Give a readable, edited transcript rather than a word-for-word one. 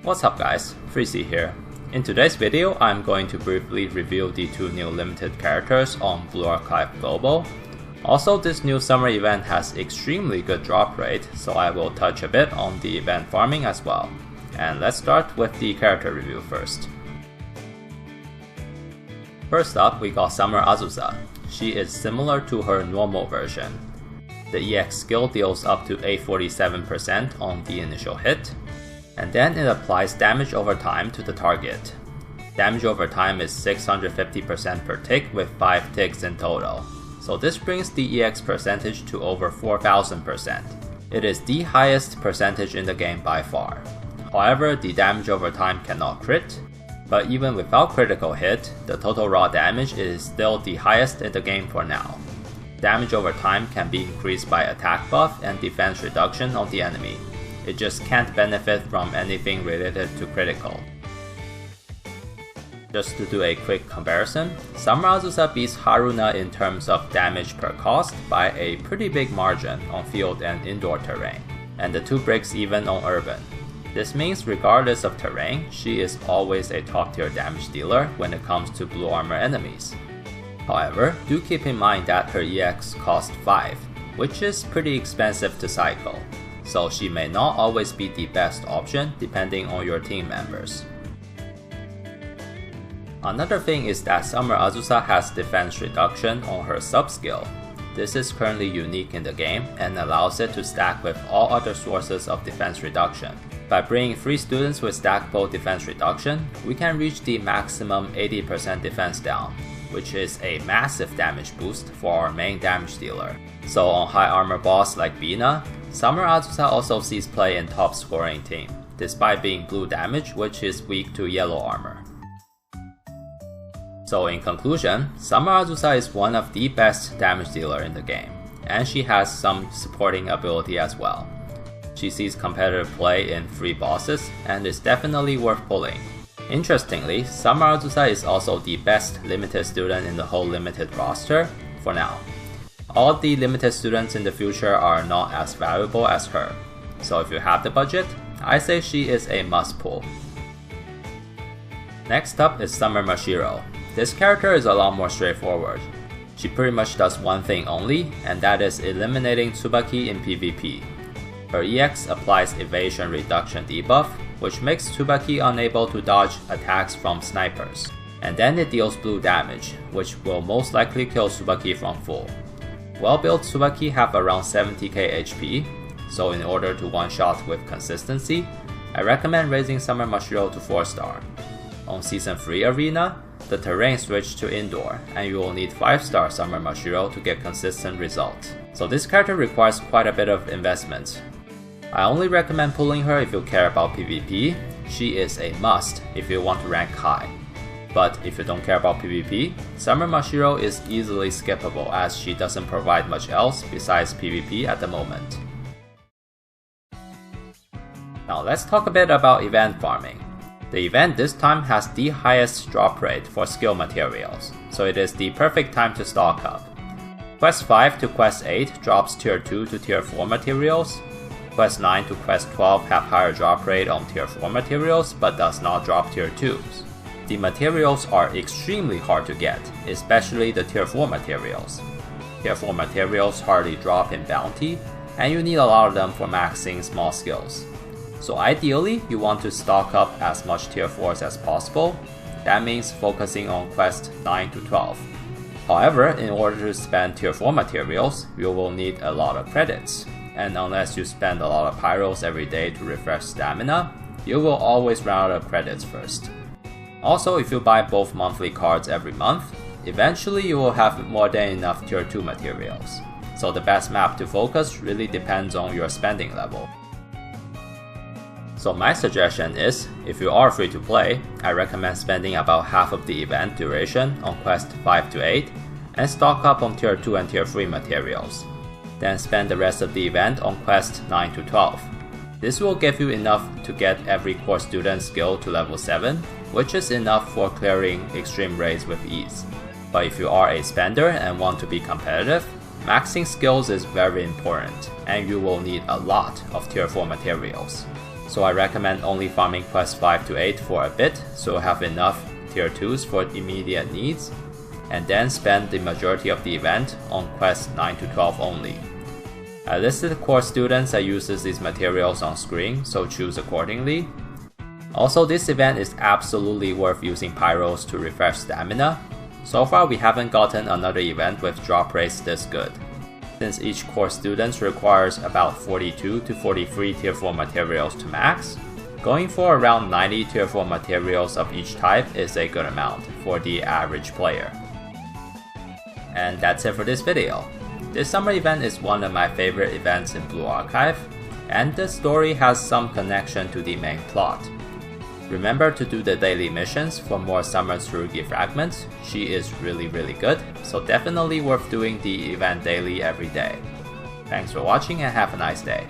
What's up guys, Freezy here. In today's video, I'm going to briefly review the two new limited characters on Blue Archive Global. Also, this new summer event has extremely good drop rate, so I will touch a bit on the event farming as well. And let's start with the character review first. First up, we got Summer Azuza. She is similar to her normal version. The EX skill deals up to 847% on the initial hit, and then it applies damage over time to the target. Damage over time is 650% per tick with 5 ticks in total, so this brings the EX percentage to over 4000%. It is the highest percentage in the game by far. However, the damage over time cannot crit, but even without critical hit, the total raw damage is still the highest in the game for now. Damage over time can be increased by attack buff and defense reduction on the enemy. It just can't benefit from anything related to critical. Just to do a quick comparison, Summer Azusa beats Haruna in terms of damage per cost by a pretty big margin on field and indoor terrain, and the two breaks even on urban. This means regardless of terrain, she is always a top tier damage dealer when it comes to blue armor enemies. However, do keep in mind that her EX costs 5, which is pretty expensive to cycle, so she may not always be the best option depending on your team members. Another thing is that Summer Azusa has defense reduction on her sub-skill. This is currently unique in the game and allows it to stack with all other sources of defense reduction. By bringing 3 students with stackable defense reduction, we can reach the maximum 80% defense down, which is a massive damage boost for our main damage dealer. So on high armor boss like Bina, Summer Azusa also sees play in top scoring team, despite being blue damage which is weak to yellow armor. So in conclusion, Summer Azusa is one of the best damage dealer in the game, and she has some supporting ability as well. She sees competitive play in 3 bosses and is definitely worth pulling. Interestingly, Summer Azusa is also the best limited student in the whole limited roster for now. All the limited students in the future are not as valuable as her, so if you have the budget, I say she is a must pull. Next up is Summer Moshiro. This character is a lot more straightforward. She pretty much does one thing only, and that is eliminating Tsubaki in PvP. Her EX applies evasion reduction debuff, which makes Tsubaki unable to dodge attacks from snipers. And then it deals blue damage, which will most likely kill Tsubaki from full. Well-built Tsubaki have around 70k HP, so in order to one-shot with consistency, I recommend raising Summer Moshiro to 4-star. On Season 3 Arena, the terrain switched to indoor, and you will need 5-star Summer Moshiro to get consistent results. So this character requires quite a bit of investment. I only recommend pulling her if you care about PvP. She is a must if you want to rank high. But if you don't care about PvP, Summer Moshiro is easily skippable as she doesn't provide much else besides PvP at the moment. Now let's talk a bit about event farming. The event this time has the highest drop rate for skill materials, so it is the perfect time to stock up. Quest 5 to Quest 8 drops Tier 2 to Tier 4 materials. Quest 9 to Quest 12 have higher drop rate on Tier 4 materials but does not drop Tier 2s. The materials are extremely hard to get, especially the Tier 4 materials. Tier 4 materials hardly drop in bounty, and you need a lot of them for maxing small skills. So ideally, you want to stock up as much Tier 4s as possible. That means focusing on Quest 9 to 12. However, in order to spend Tier 4 materials, you will need a lot of credits. And unless you spend a lot of pyros every day to refresh stamina, you will always run out of credits first. Also, if you buy both monthly cards every month, eventually you will have more than enough Tier 2 materials. So the best map to focus really depends on your spending level. So my suggestion is, if you are free to play, I recommend spending about half of the event duration on Quest 5 to 8 and stock up on Tier 2 and Tier 3 materials. Then spend the rest of the event on Quest 9 to 12. This will give you enough to get every core student skill to level 7, which is enough for clearing extreme raids with ease. But if you are a spender and want to be competitive, maxing skills is very important, and you will need a lot of Tier 4 materials. so I recommend only farming Quest 5 to 8 for a bit so you'll have enough tier 2s for immediate needs, and then spend the majority of the event on Quest 9 to 12 only. I listed core students that uses these materials on screen, so choose accordingly. Also, this event is absolutely worth using pyros to refresh stamina. So far we haven't gotten another event with drop rates this good. Since each core student requires about 42 to 43 tier 4 materials to max, going for around 90 tier 4 materials of each type is a good amount for the average player. And that's it for this video. This summer event is one of my favorite events in Blue Archive, and the story has some connection to the main plot. Remember to do the daily missions for more Summer Tsurugi fragments. She is really good, so definitely worth doing the event daily every day. Thanks for watching and have a nice day.